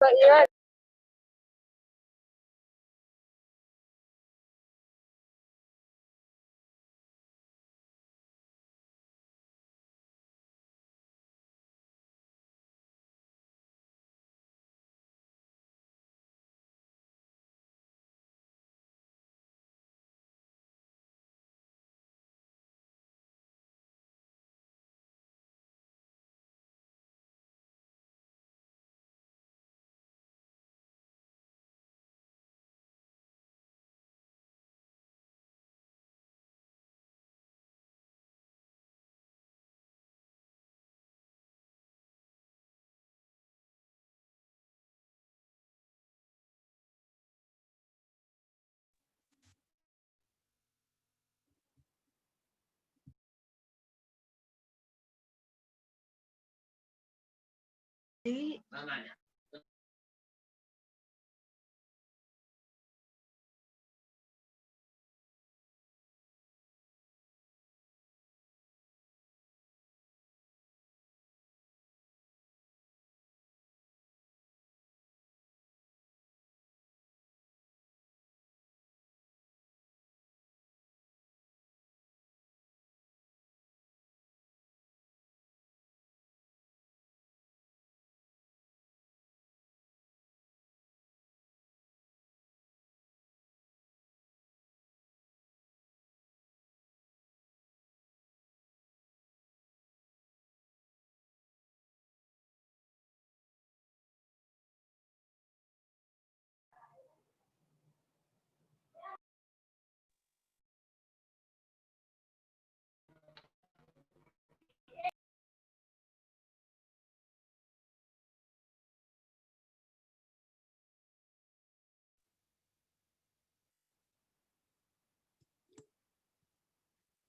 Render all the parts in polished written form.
Iya.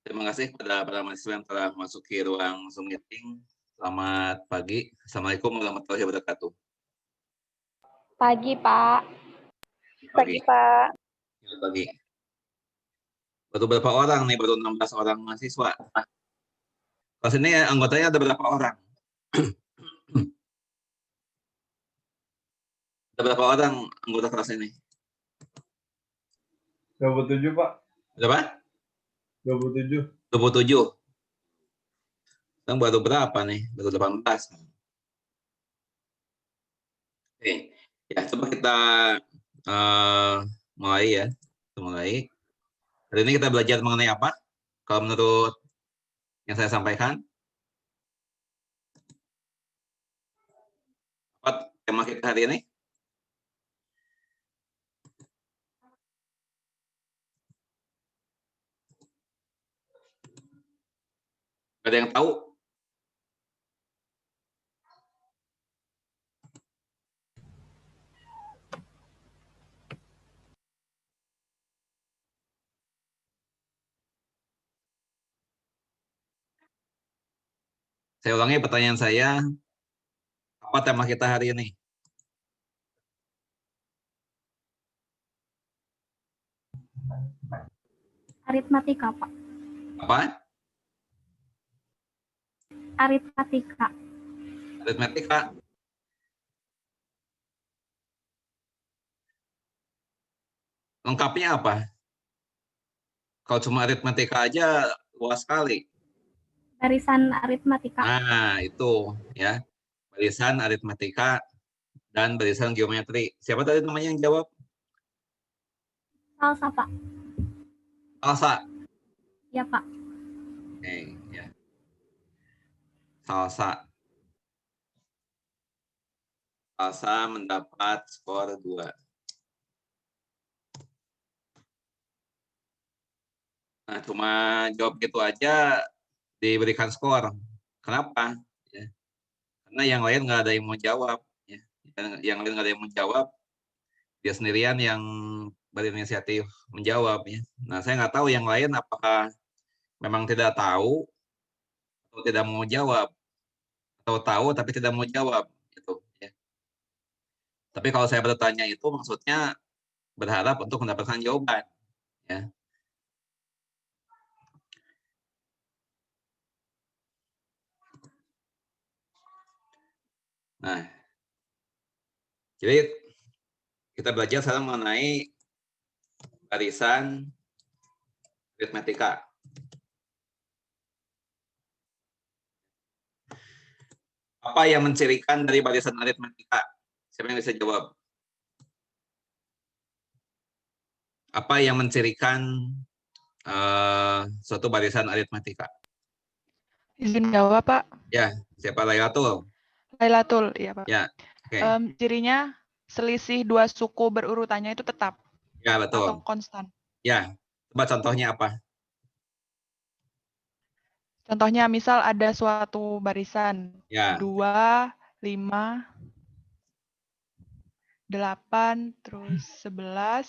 Terima kasih kepada para mahasiswa yang telah masuki ruang Zoom meeting. Selamat pagi. Assalamualaikum warahmatullahi wabarakatuh. Pagi, Pak. Pagi. Pak. Selamat pagi. Baru berapa orang nih? Baru 16 orang mahasiswa. Kelas ini anggotanya ada berapa orang? Ada berapa orang anggota kelas ini? 27, Pak. Berapa? 27. 27. Sekarang baru berapa nih? Baru 18. Oke. Ya, coba kita mulai ya. Mulai. Hari ini kita belajar mengenai apa? Kalau menurut yang saya sampaikan. Apa tema kita hari ini? Ada yang tahu? Saya ulangi pertanyaan saya. Apa tema kita hari ini? Aritmatika, Pak. Apa? Aritmatika. Aritmatika. Lengkapnya apa? Kalau cuma aritmatika aja luas sekali. Barisan aritmatika. Nah, itu ya. Barisan aritmatika dan barisan geometri. Siapa tadi namanya yang jawab? Salsa, Pak. Salsa. Ya, Pak. Oke, ya. Salsa. Salsa mendapat skor 2. Nah, cuma jawab gitu aja diberikan skor. Kenapa? Ya. Karena yang lain nggak ada yang mau jawab. Ya. Yang lain nggak ada yang mau jawab. Dia sendirian yang berinisiatif menjawab. Ya. Nah, saya nggak tahu yang lain apakah memang tidak tahu atau tidak mau jawab. Atau tahu tapi tidak mau jawab. Gitu, ya. Tapi kalau saya bertanya itu maksudnya berharap untuk mendapatkan jawaban. Ya. Nah, Jadi kita belajar sekarang mengenai barisan aritmatika. Apa yang mencirikan dari barisan aritmatika? Siapa yang bisa jawab? Apa yang mencirikan suatu barisan aritmatika? Izin jawab, Pak. Ya, siapa Lailatul? Lailatul, iya, Pak. Ya, oke. Cirinya selisih dua suku berurutannya itu tetap Ya, atau betul. konstan. Ya, coba contohnya apa? Contohnya misal ada suatu barisan Ya, 2, 5, 8, terus 11,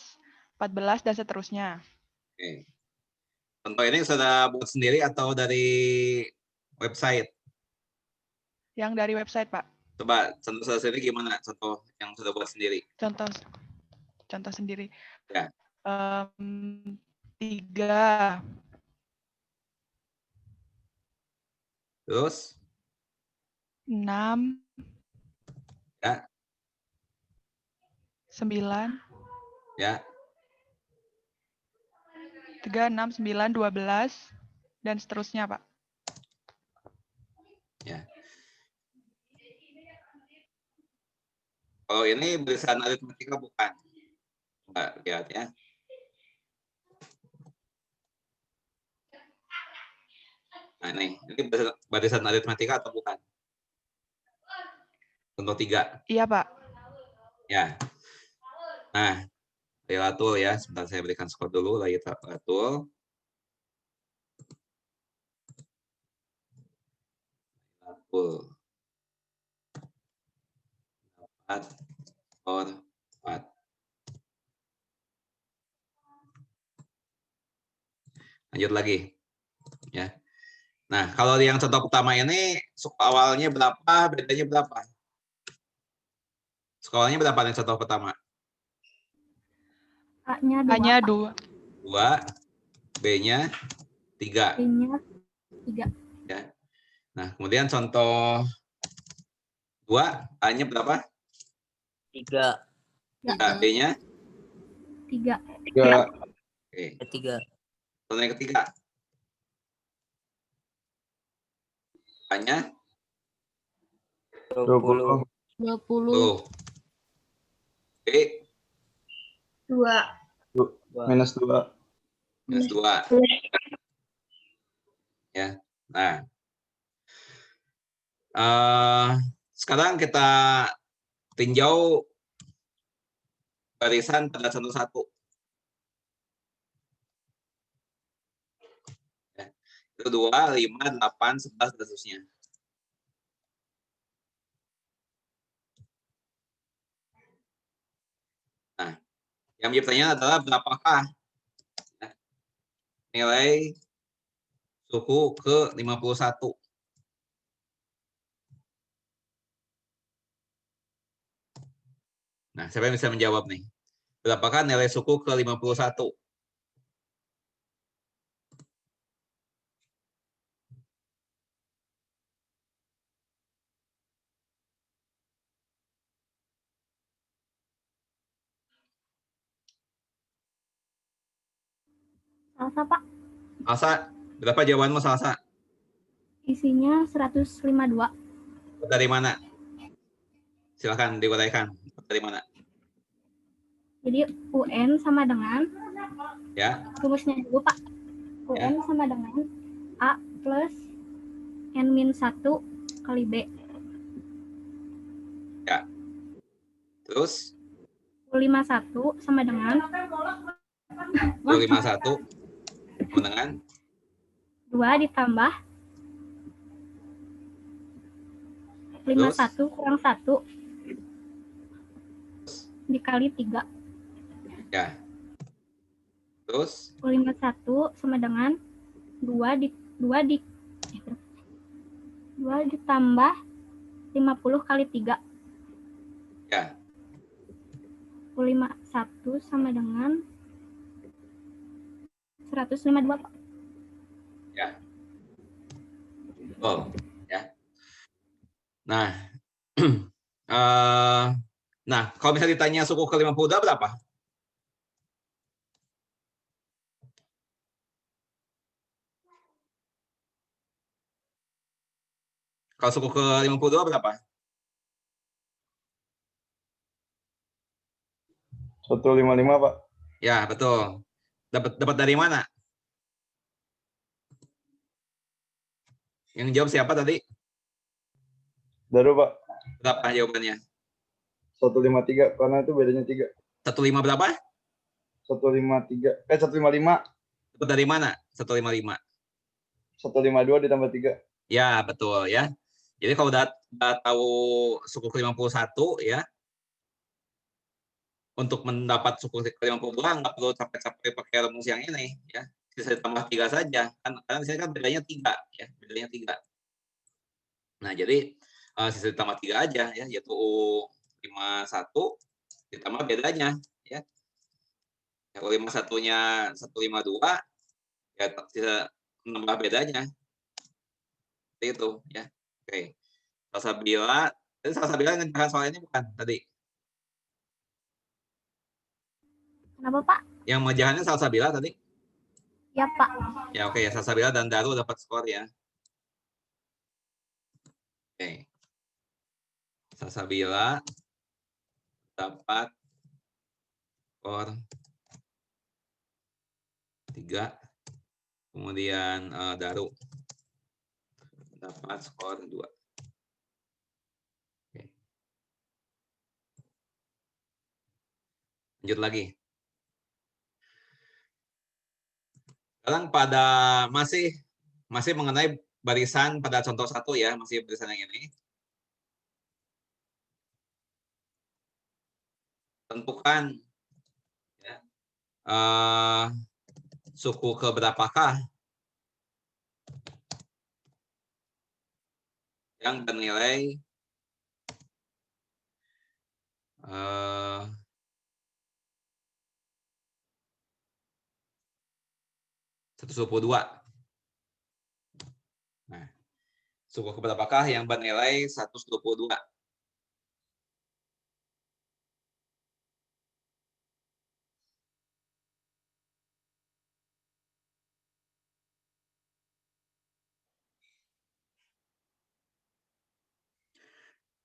14, dan seterusnya. oke. Contoh ini sudah buat sendiri atau dari website? Yang dari website, Pak. Coba contoh sendiri gimana? Contoh yang sudah buat sendiri. Contoh sendiri. Ya. 3, Terus? 6, Ya. 9, Ya. 3, 6, 9, 12, dan seterusnya, Pak. Ya. Kalau ini barisan aritmatika bukan. Coba lihat ya. Nah ini barisan aritmatika atau bukan? Contoh 3. Iya, Pak. Ya. Nah, Lailatul ya. Sebentar saya berikan skor dulu. Lailatul. Dapat skor 4. Lanjut lagi. Ya. Nah, kalau yang contoh pertama ini suku awalnya berapa, bedanya berapa? Sekolahnya berapa yang contoh pertama? A-nya 2, Hanya Pak. 2. 2, B-nya 3. B-nya 3. Ya. Nah, kemudian contoh 2, A-nya berapa? 3. Nah, B-nya 3. 3. Oke. 3. Contoh yang ketiga. A-nya 20. 20. B Minus 2. minus 2. Ya. Nah, sekarang kita tinjau barisan pada satu-satu. Ya. Itu 2, 5, 8, 11, dan seterusnya. Nah, yang menjadi pertanyaan adalah berapakah nilai suku ke 51? Nah, siapa yang bisa menjawab nih? Berapakah nilai suku ke 51? Salsa, Pak. Salsa, berapa jawabanmu Salsa? Isinya 152. Dari mana? Silakan diuraikan. Dari mana? Jadi UN sama dengan, Ya. rumusnya dulu, Pak. UN sama dengan A plus N-1 kali B. Ya. Terus? 51 sama dengan 51 sama dengan 2 ditambah 51 kurang 1 dikali 3. Ya. Terus? 51 sama dengan 2 ditambah 50 kali 3. Ya. 51 sama dengan 152, Pak. Ya. Oh, ya. Nah, Nah, kalau misalnya ditanya suku ke 52 berapa? Kalau suku ke 52 berapa? 155, Pak. Ya, betul. Dapat dari mana? Yang jawab siapa tadi? Daru, Pak. Berapa jawabannya? 153, karena itu bedanya 3. 15 berapa? 153. 155. Dapat dari mana? 155. 152 ditambah 3. Ya, betul ya. Jadi kalau udah tahu suku ke 51 ya, untuk mendapat suku ke 52 nggak perlu capek-capek pakai rumus yang ini ya. Bisa ditambah 3 saja. Karena di sini kan bedanya 3 ya, bedanya 3. Nah, jadi sisa ditambah 3 aja ya, yaitu 51 ditambah bedanya ya. Kalau 51-nya 152 ya sisa menambah bedanya. Seperti itu ya. Oke. Salsabila, tadi Salsabila ngerjakan soal ini bukan tadi? Kenapa, Pak? Yang mengerjakannya Salsabila tadi? Ya, Pak. Ya oke ya, Salsabila dan Daru dapat skor ya. Oke. Salsabila dapat skor 3. Kemudian Daru dapat skor 2. Oke. Lanjut lagi. Sekarang pada masih mengenai barisan pada contoh 1 ya, masih barisan yang ini. Tentukan ya, suku ke berapakah yang bernilai 122. Nah, suku ke berapakah yang bernilai 122?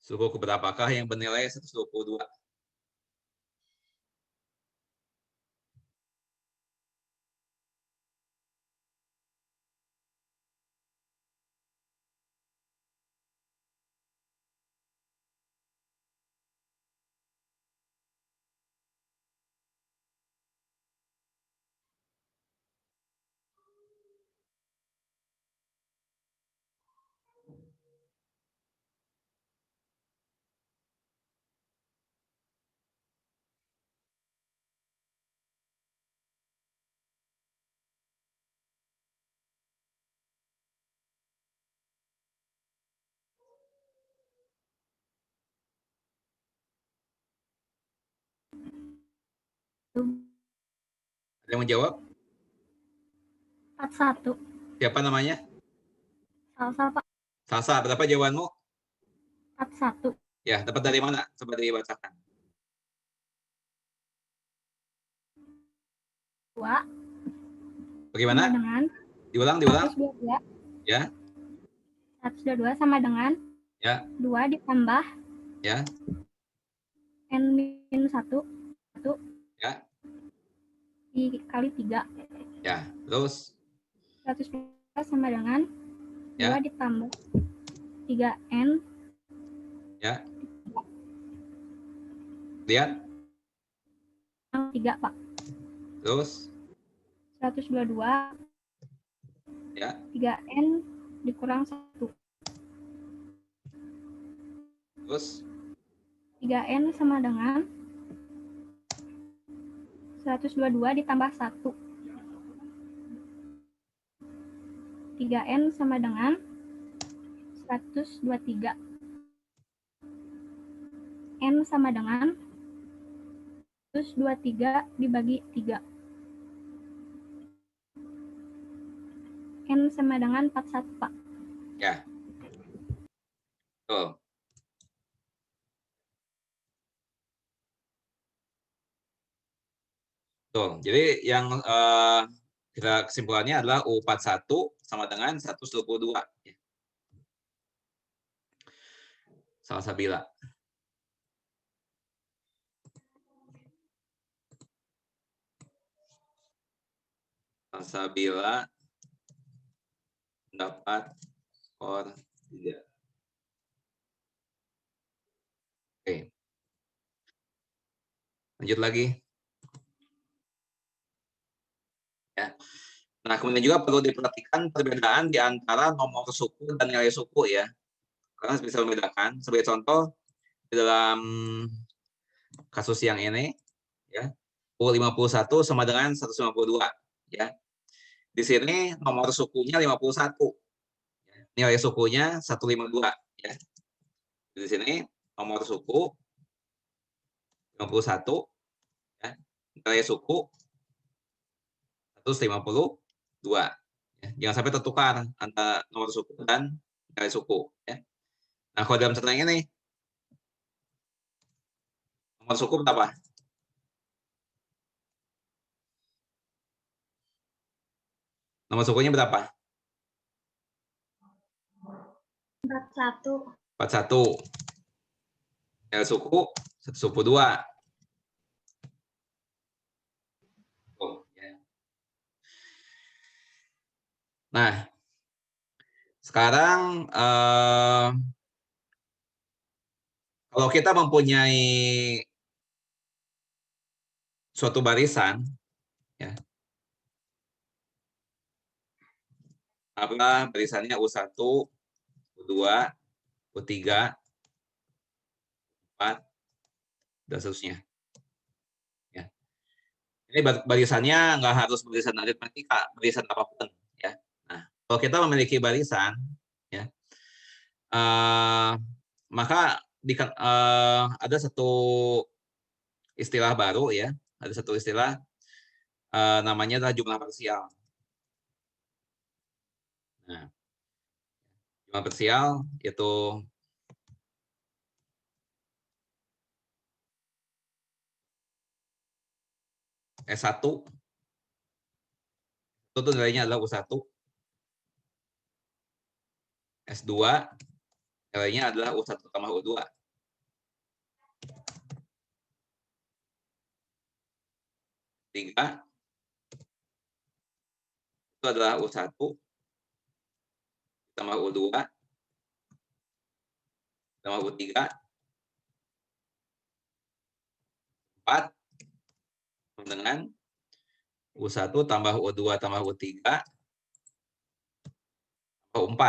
Suku ke berapakah yang bernilai 122? Ada yang menjawab? 41. Siapa namanya? Salsa, Pak. Salsa, berapa jawabanmu? 41. Ya, dapat dari mana? Coba dibacakan. 2 Bagaimana? sama dengan Diulang. 122. Ya. 122 sama dengan Ya. 2 ditambah Ya. N-1 Ya. dikali 3. Ya. Terus 122 sama dengan ya. 2 ditambah 3N. Ya. Lihat. 3, Pak. Terus 122 ya. 3N dikurang 1. Terus 3N sama dengan 122 ditambah 1. 3N sama dengan 123. N sama dengan 123 dibagi 3. N sama dengan 41, Pak. ya. Tuh. Betul. Jadi yang kita kesimpulannya adalah U41 sama dengan 122. Ya. Salsabila. Salsabila dapat skor 3. Oke. Lanjut lagi. Ya. Nah, kemudian juga perlu diperhatikan perbedaan di antara nomor suku dan nilai suku ya. Karena bisa membedakan. Sebagai contoh, di dalam kasus yang ini, ya, U51 sama dengan 152. Ya. Di sini nomor sukunya 51. Nilai sukunya 152. Ya. Di sini nomor suku 51. Ya. Nilai suku 152. Ya, jangan sampai tertukar antara nomor suku dan nilai suku. Ya. Nah, kalau dalam contoh ini, nomor suku berapa? Nomor sukunya berapa? 41. 41. Nilai suku 152. Oh, ya. Nah, sekarang kalau kita mempunyai suatu barisan, ya, apa barisannya U1, U2, U3, 4, dan seterusnya. Ya. Ini barisannya nggak harus barisan aritmatika, barisan apapun. Ya. Nah, kalau kita memiliki barisan, ya, maka ada satu istilah baru ya, ada satu istilah namanya adalah jumlah parsial. Nah, jumlah parsial itu S1 itu nilainya adalah U1, S2 nilainya adalah U1 tambah U2. Tiga itu adalah U1 tambah U2 tambah U3. 4 dengan U1 tambah U2 tambah U3 tambah U4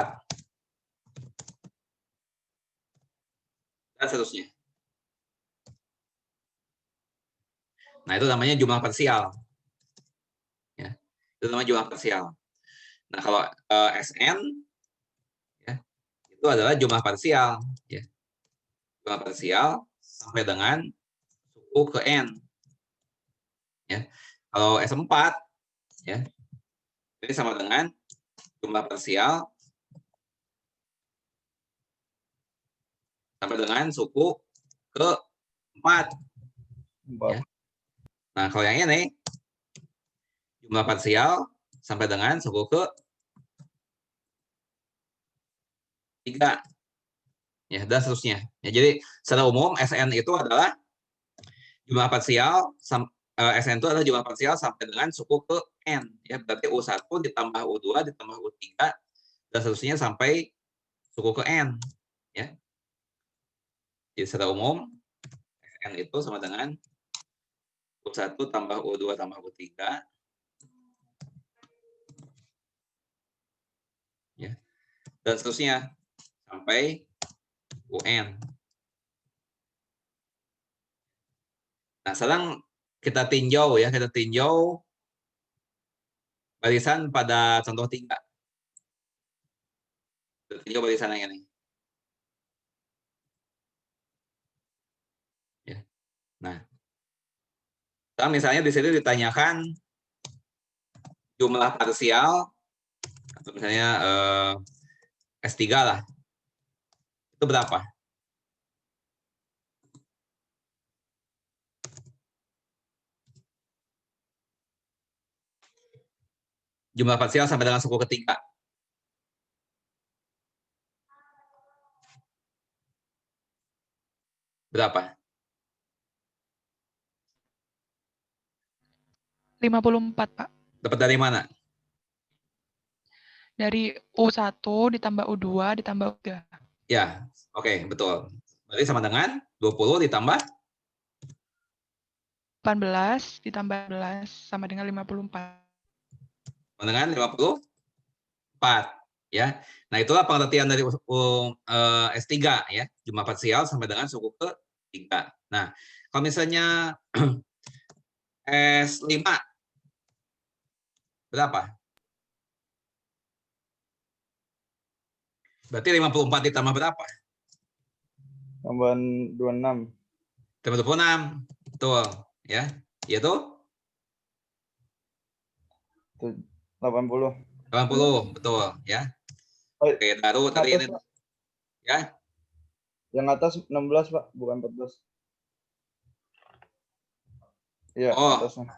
dan seterusnya. Nah, itu namanya jumlah parsial. Ya, itu namanya jumlah parsial. Nah, kalau SN ya, itu adalah jumlah parsial. Ya. Jumlah parsial sampai dengan suku ke N. Ya. Kalau S4 ya, ini sama dengan jumlah parsial sampai dengan suku ke 4. Ya. Nah, kalau yang ini jumlah parsial sampai dengan suku ke 3. Ya, dan seterusnya. Ya, jadi secara umum SN itu adalah jumlah parsial SN itu adalah jumlah parsial sampai dengan suku ke N. Ya, berarti U1 ditambah U2 ditambah U3 dan seterusnya sampai suku ke N. Ya. Jadi secara umum SN itu sama dengan U1 tambah U2 tambah U3 ya, dan seterusnya sampai UN. Nah, sekarang kita tinjau ya, kita tinjau barisan pada contoh 3. Kita tinjau barisan yang ini. Ya. Nah, sekarang misalnya di sini ditanyakan jumlah parsial atau misalnya S3 lah. Itu berapa? jumlah parsial sampai dengan suku ketiga. Berapa? 54, Pak. Dapat dari mana? Dari U1 ditambah U2 ditambah U3. Ya, oke, betul. Berarti sama dengan 20 ditambah 18 ditambah 11 sama dengan 54. sama dengan 54. Ya. Nah, itulah pengertian dari S3 ya, jumlah parsial sampai dengan suku ketiga. Nah, kalau misalnya S5 berapa? Berarti 54 ditambah berapa? Tambahan 26. Tambah 26. Betul, ya. Yaitu 80. 80, betul, ya. Oh, Oke, baru tadi atas, ini Pak. ya. Yang atas 16, Pak, bukan 14. Iya, Oh. atasnya.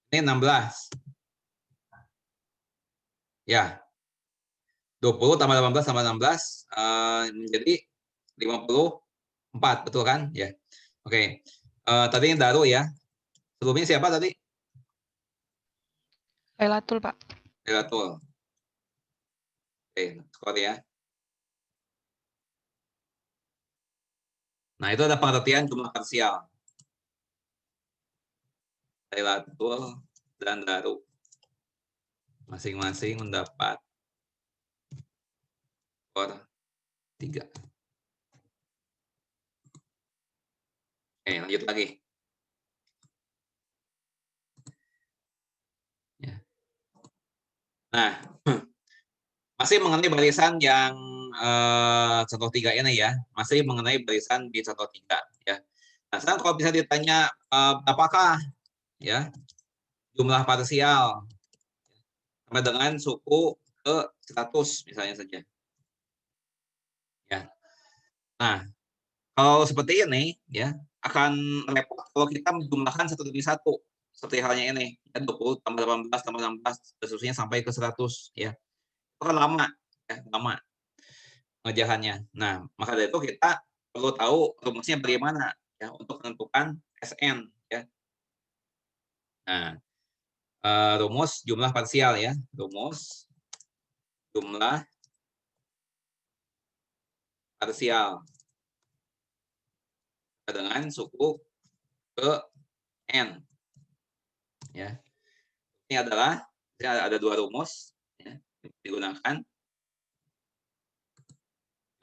Ini 16. Ya. 20 tambah 18 tambah 16 menjadi 54, betul kan? Ya. Oke. Tadi yang Daru ya. Sebelumnya siapa tadi? Lailatul, Pak. Lailatul. Oke, skor ya. Nah, itu ada pengertian jumlah parsial. Lailatul dan Daru. Masing-masing mendapat skor 3. Oke, lanjut lagi. Ya. Nah, masih mengenai barisan yang contoh 3 ini ya, masih mengenai barisan di contoh 3 ya. Nah, sekarang kalau bisa ditanya apakah ya jumlah parsial sama dengan suku ke 100 misalnya saja. Ya. Nah, kalau seperti ini ya akan repot kalau kita menjumlahkan satu demi satu seperti halnya ini ya, 20 tambah 18 tambah 16 seterusnya sampai ke 100 ya. Itu kan lama ya, lama pengerjaannya. Nah, maka dari itu kita perlu tahu rumusnya bagaimana ya untuk menentukan SN ya. Nah, rumus jumlah parsial ya, rumus jumlah parsial dengan suku ke n ya. Ini adalah ada 2 rumus ya, digunakan.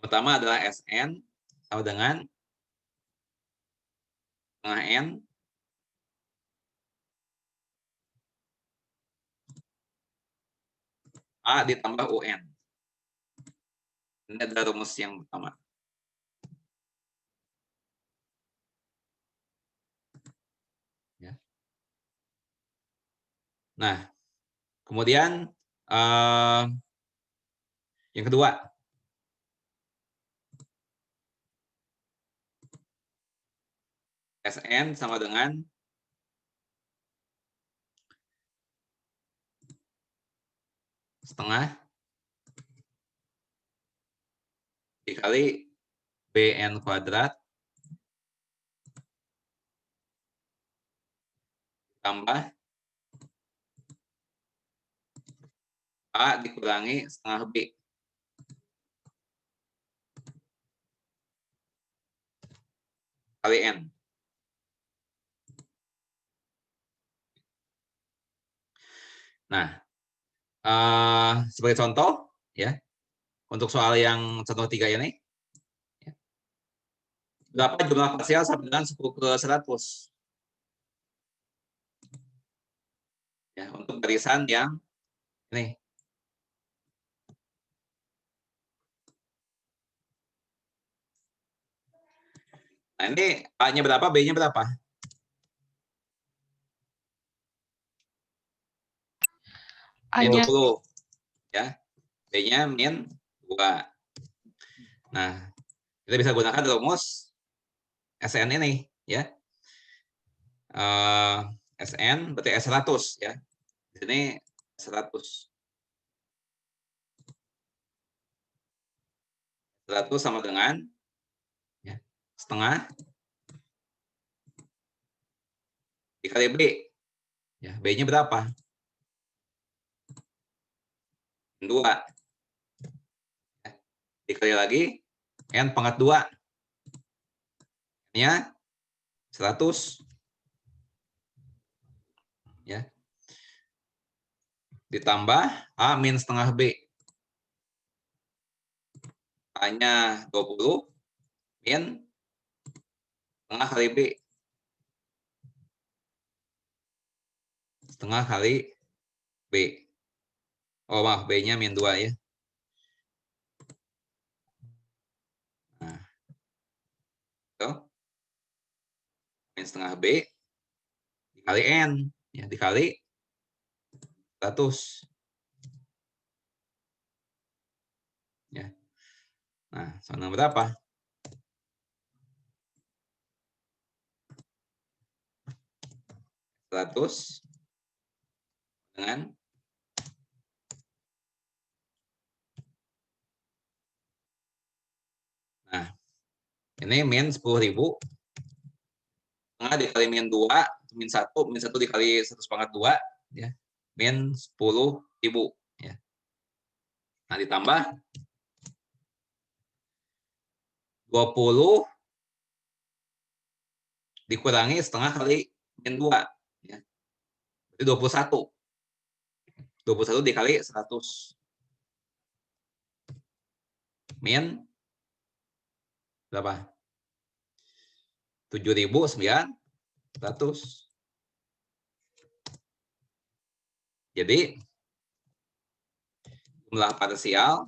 Pertama adalah SN sama dengan setengah n A ditambah UN. Ini adalah rumus yang pertama. Ya. Nah, kemudian yang kedua, SN sama dengan setengah dikali BN kuadrat tambah A dikurangi setengah B kali N. Nah, sebagai contoh, ya, untuk soal yang contoh 3 ini, ya, berapa jumlah parsial sama dengan 10 ke 100? Ya, untuk barisan yang ini. Nah, ini A-nya berapa, B-nya berapa? Min A-nya 20. Ya. B-nya min 2. Nah, kita bisa gunakan rumus SN ini, ya. SN berarti S100, ya. Di sini 100. 100 sama dengan ya, setengah dikali B. Ya, B-nya berapa? 2. Ya, dikali lagi N pangkat 2. N-nya 100. Ya. Ditambah A min setengah B. A-nya 20 min setengah kali B. Setengah kali B. Oh maaf, B-nya min 2 ya. Nah, itu. Min setengah B dikali N. Ya, dikali 100. Ya. Nah, sama berapa? 100 dengan nah, ini min 10.000 setengah dikali min 2, min 1 dikali 100 pangkat 2 ya. Min 10.000 ya. Nah, ditambah 20 dikurangi setengah kali min 2 ya. Berarti 21. 21 dikali 100 min berapa? 7.900. Jadi jumlah parsial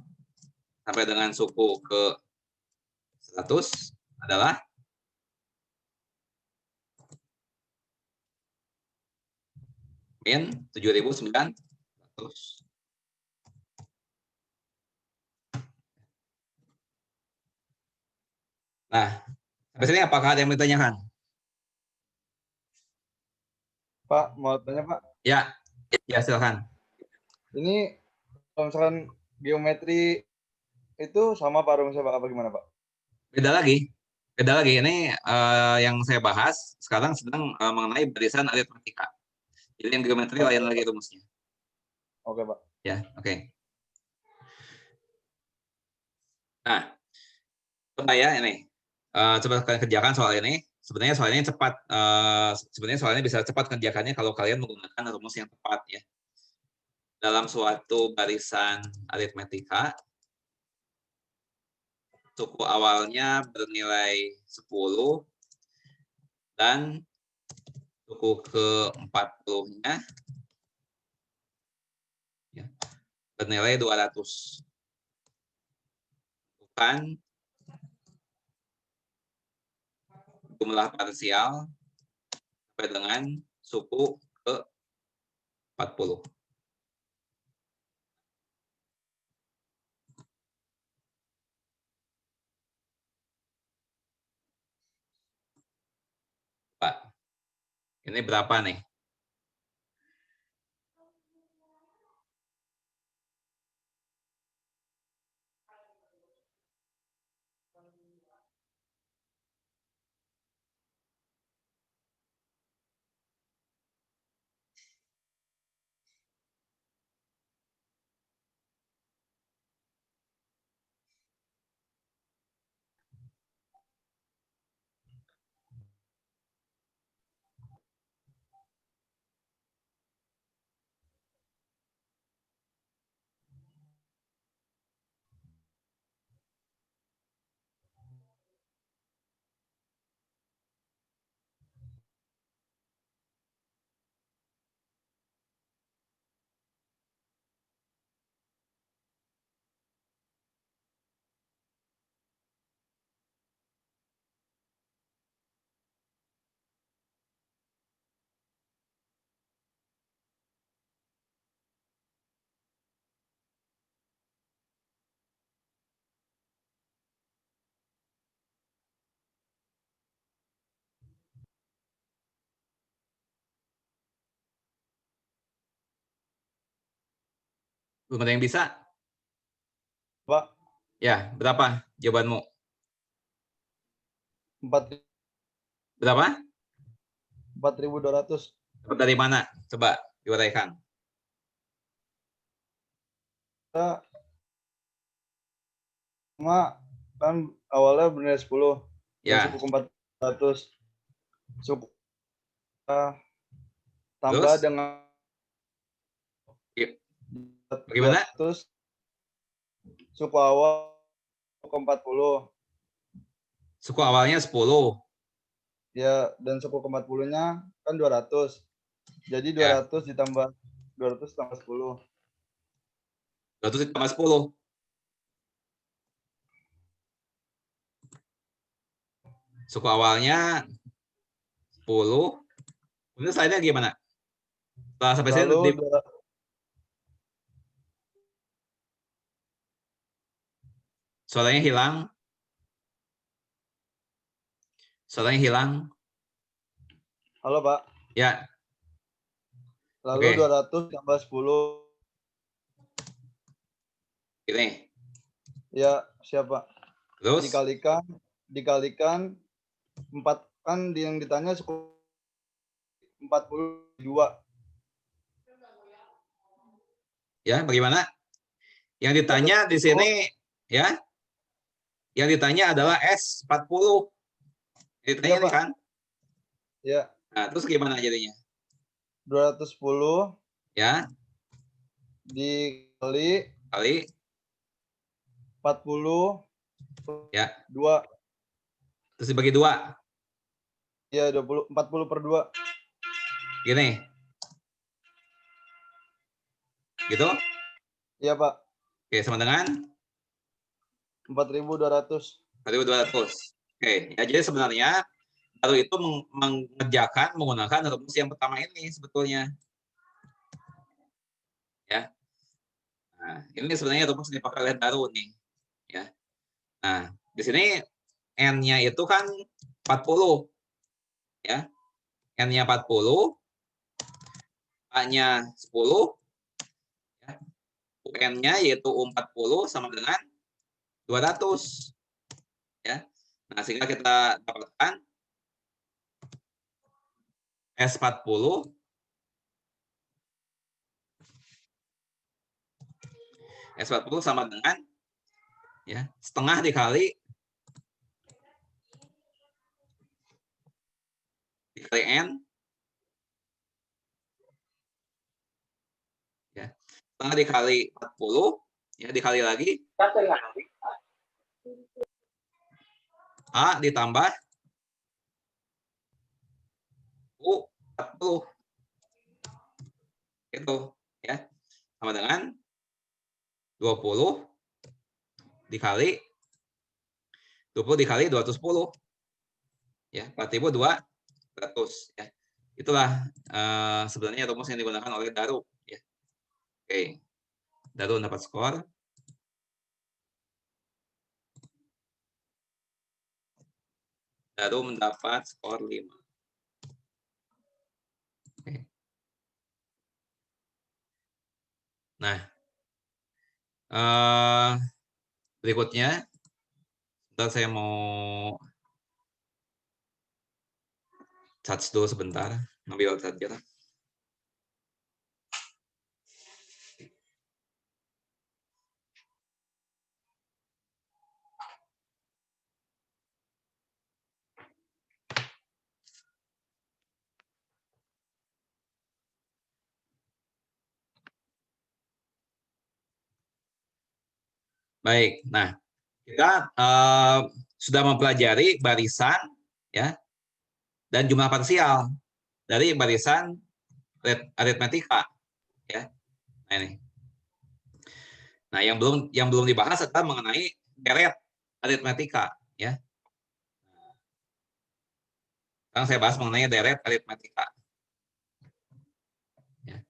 sampai dengan suku ke 100 adalah min 7.900. Nah, sampai sini apakah ada yang ditanyakan? Pak, mau tanya Pak, Ya, ya silakan. ini kalau misalkan geometri itu sama Pak rumusnya Pak apa gimana Pak? Beda lagi. Beda lagi. Ini yang saya bahas sekarang sedang mengenai barisan aritmatika. Jadi yang geometri lain lagi rumusnya. Oke Pak. Ya, oke. Nah, coba ya ini. Coba kalian kerjakan soal ini. Sebenarnya soal ini cepat. Sebenarnya soal ini bisa cepat kerjakannya kalau kalian menggunakan rumus yang tepat ya. Dalam suatu barisan aritmatika, suku awalnya bernilai 10 dan suku ke-40-nya ya, bernilai 200. Bukan jumlah parsial sampai dengan suku ke-40. Pak, ini berapa nih? Belum ada yang bisa? Pak, Ya, berapa jawabanmu? 4 Berapa? 4.200. Dapat dari mana? Coba diuraikan. Kita cuma kan awalnya bernilai 10 dan Ya, suku ke 400. Suku tambah terus dengan bagaimana? 200, suku awal ke 40. Suku awalnya 10. Ya, dan suku ke 40-nya kan 200. Jadi Ya, 200 ditambah 200 tambah 10. 200 ditambah 10. Suku awalnya 10. Kemudian slide-nya gimana? Setelah sampai sini Lalu suaranya hilang. Suaranya hilang. halo Pak. Ya, Lalu oke. 200 tambah 10. Ini. Ya, siapa? Terus Dikalikan 4 kan yang ditanya suku 42. ya, bagaimana? Yang ditanya di 210. sini ya. Yang ditanya adalah S40. Yang ditanya Iya, ini Pak. kan. Ya, Nah, terus gimana jadinya? 210 Ya, dikali kali 40 ya. 2. Terus dibagi 2. Ya, 40 per 2. Gini. Gitu? Iya, Pak. Oke, sama dengan 4.200. 1.200. Oke, ya jadi sebenarnya baru itu mengerjakan menggunakan rumus yang pertama ini sebetulnya. Ya. Nah, ini sebenarnya rumus yang dipakai oleh Daru nih. Ya. Nah, di sini N-nya itu kan 40. Ya. N-nya 40, A-nya 10, ya. UN-nya yaitu U40 sama dengan 200. Ya. Nah, sehingga kita dapatkan S40 sama dengan ya, setengah dikali N, ya, setengah dikali 40, ya, dikali lagi A ditambah U40. Itu ya, sama dengan 20 dikali 210. Ya, 4.200 ya. Itulah sebenarnya rumus yang digunakan oleh Daru ya. Oke. Daru dapat skor. Daru mendapat skor 5. Oke. Nah, berikutnya ntar saya mau charge dulu sebentar, ngambil charger. Baik, nah kita sudah mempelajari barisan ya dan jumlah parsial dari barisan aritmetika ya. Nah ini. Nah yang belum dibahas adalah mengenai deret aritmetika ya. Sekarang saya bahas mengenai deret aritmetika. Ya.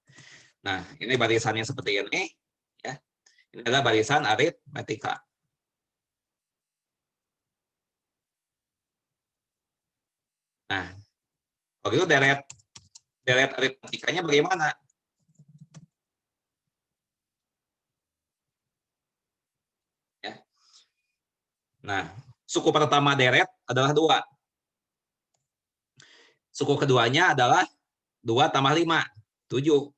Nah ini barisannya seperti ini ya. Ini adalah barisan aritmetika. Nah, kalau itu deret aritmetikanya bagaimana? Nah, suku pertama deret adalah 2. Suku keduanya adalah 2 tambah 5, 7.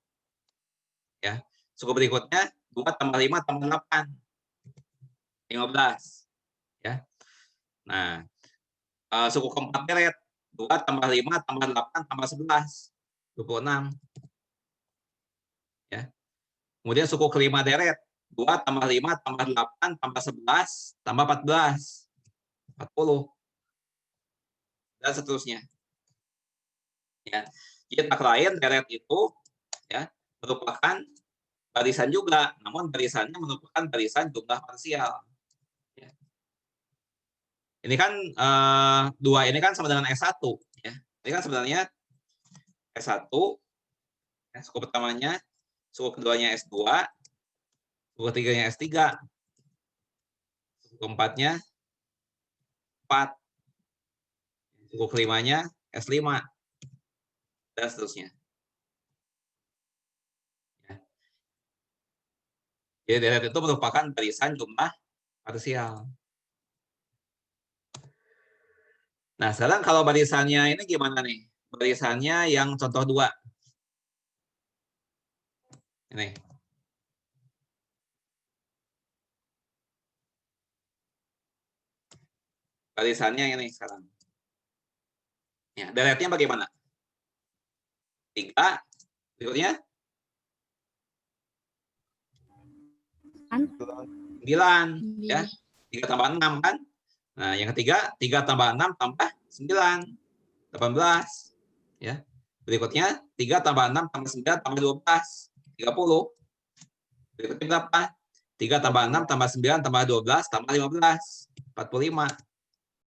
Ya. Suku berikutnya 2 tambah 5 tambah 8, 15. Ya. Nah, suku keempat deret 2 tambah 5 tambah 8 tambah 11, 26. Ya. Kemudian suku kelima deret 2 tambah 5 tambah 8 tambah 11 tambah 14, 40. Dan seterusnya. Ya. Jadi tak lain deret itu ya merupakan barisan juga, namun barisannya merupakan barisan jumlah parsial. Ya. Ini kan 2 ini kan sama dengan S1 ya. Ini kan sebenarnya S1 ya, suku pertamanya, suku keduanya S2, suku ketiganya S3, suku keempatnya 4, suku kelimanya S5, dan seterusnya. Ya. Jadi deret itu merupakan barisan jumlah parsial. Nah, sekarang kalau barisannya ini gimana nih? Barisannya yang contoh 2. Ini. Barisannya ini sekarang. Ya, deretnya bagaimana? 3, berikutnya 9, ya. 3 tambah 6 kan? Nah, yang ketiga 3 tambah 6 tambah 9, 18, ya. Berikutnya 3 tambah 6 tambah 9 tambah 12, 30. Berikutnya berapa? 3 tambah 6 tambah 9 tambah 12 tambah 15, 45.